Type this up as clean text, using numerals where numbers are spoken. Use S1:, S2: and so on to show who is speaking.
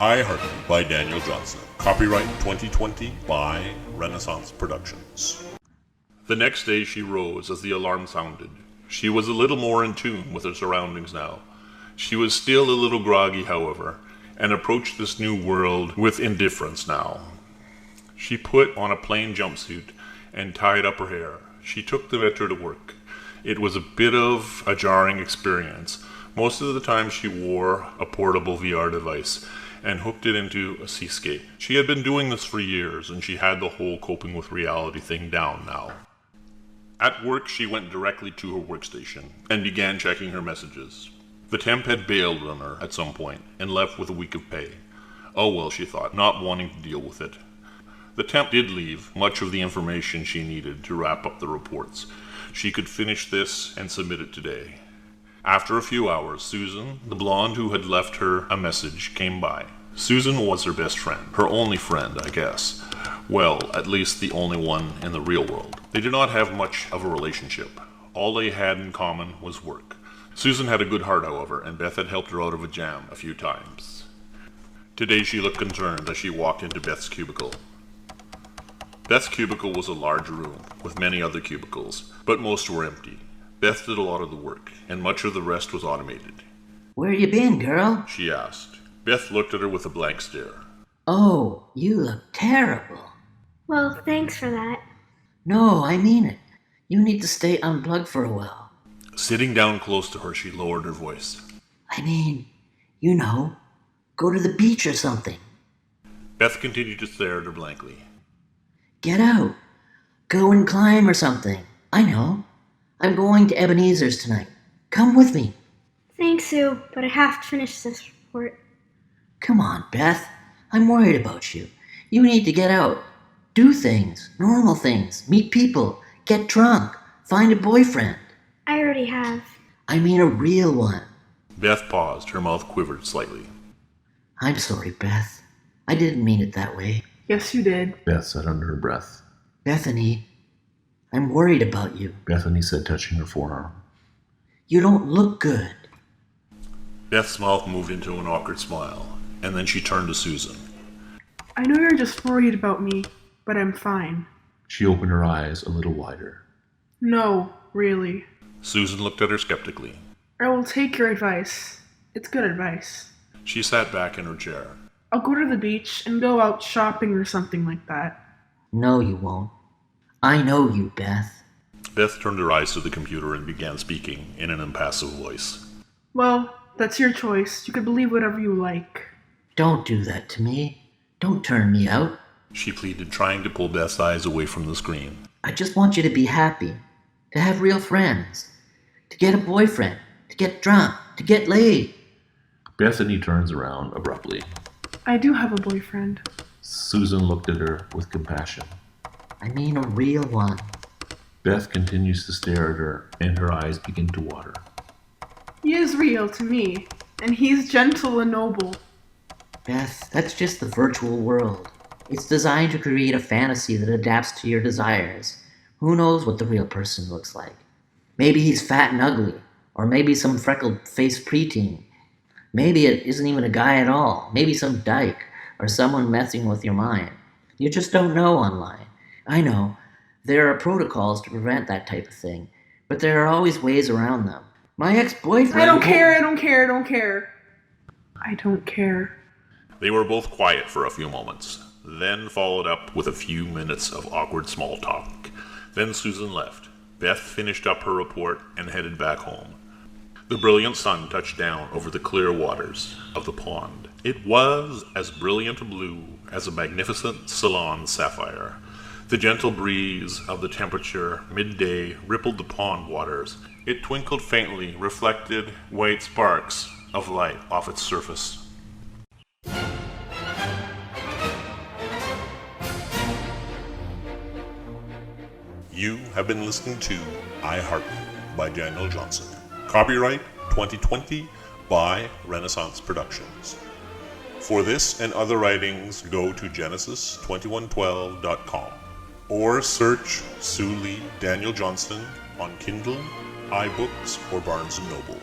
S1: I Heart by Daniel Johnson. Copyright 2020 by Renaissance Productions. The next day she rose as the alarm sounded. She was a little more in tune with her surroundings now. She was still a little groggy, however, and approached this new world with indifference now. She put on a plain jumpsuit and tied up her hair. She took the metro to work. It was a bit of a jarring experience. Most of the time she wore a portable VR device and hooked it into a seascape. She had been doing this for years, and she had the whole coping with reality thing down now. At work, she went directly to her workstation and began checking her messages. The temp had bailed on her at some point and left with a week of pay. Oh well, she thought, not wanting to deal with it. The temp did leave much of the information she needed to wrap up the reports. She could finish this and submit it today. After a few hours, Susan, the blonde who had left her a message, came by. Susan was her best friend, her only friend, I guess. Well, at least the only one in the real world. They did not have much of a relationship. All they had in common was work. Susan had a good heart, however, and Beth had helped her out of a jam a few times. Today she looked concerned as she walked into Beth's cubicle. Beth's cubicle was a large room, with many other cubicles, but most were empty. Beth did a lot of the work, and much of the rest was automated.
S2: "Where you been, girl?"
S1: She asked. Beth looked at her with a blank stare.
S2: "Oh, you look terrible."
S3: Well, thanks for that.
S2: "No, I mean it. You need to stay unplugged for a while."
S1: Sitting down close to her, she lowered her voice.
S2: "I mean, you know, go to the beach or something.
S1: Beth continued to stare at her blankly.
S2: Get out. Go and climb or something. I know. I'm going to Ebenezer's tonight. Come with me."
S3: Thanks, Sue, but I have to finish this report.
S2: "Come on, Beth. I'm worried about you. You need to get out. Do things, normal things, meet people, get drunk, find a boyfriend.
S3: I already have.
S2: I mean a real one."
S1: Beth paused. Her mouth quivered slightly.
S2: "I'm sorry, Beth. I didn't mean it that way."
S4: Yes, you did.
S5: Beth said under her breath.
S2: "Bethany, I'm worried about you.
S5: Bethany said, touching her forearm.
S2: You don't look good."
S1: Beth's mouth moved into an awkward smile, and then she turned to Susan.
S4: I know you're just worried about me, but I'm fine.
S5: She opened her eyes a little wider.
S4: No, really.
S1: Susan looked at her skeptically.
S4: I will take your advice. It's good advice.
S1: She sat back in her chair.
S4: I'll go to the beach and go out shopping or something like that.
S2: "No, you won't. I know you, Beth."
S1: Beth turned her eyes to the computer and began speaking in an impassive voice.
S4: Well, that's your choice. You can believe whatever you like.
S2: "Don't do that to me. Don't turn me out.
S1: She pleaded, trying to pull Beth's eyes away from the screen.
S2: I just want you to be happy, to have real friends, to get a boyfriend, to get drunk, to get laid."
S5: Bethany turns around abruptly.
S4: I do have a boyfriend.
S5: Susan looked at her with compassion.
S2: I mean a real one.
S5: Beth continues to stare at her, and her eyes begin to water.
S4: He is real to me, and he's gentle and noble.
S2: Beth, that's just the virtual world. It's designed to create a fantasy that adapts to your desires. Who knows what the real person looks like? Maybe he's fat and ugly, or maybe some freckled-faced preteen. Maybe it isn't even a guy at all. Maybe some dyke, or someone messing with your mind. You just don't know online. I know, there are protocols to prevent that type of thing, but there are always ways around them. My ex-boyfriend...
S4: I don't care. I don't care.
S1: They were both quiet for a few moments, then followed up with a few minutes of awkward small talk. Then Susan left. Beth finished up her report and headed back home. The brilliant sun touched down over the clear waters of the pond. It was as brilliant a blue as a magnificent Ceylon sapphire. The gentle breeze of the temperature midday rippled the pond waters. It twinkled faintly, reflected white sparks of light off its surface. You have been listening to I Heart You by Daniel Johnson. Copyright 2020 by Renaissance Productions. For this and other writings, go to genesis2112.com or search Sue Lee Daniel Johnson on Kindle, iBooks, or Barnes & Noble.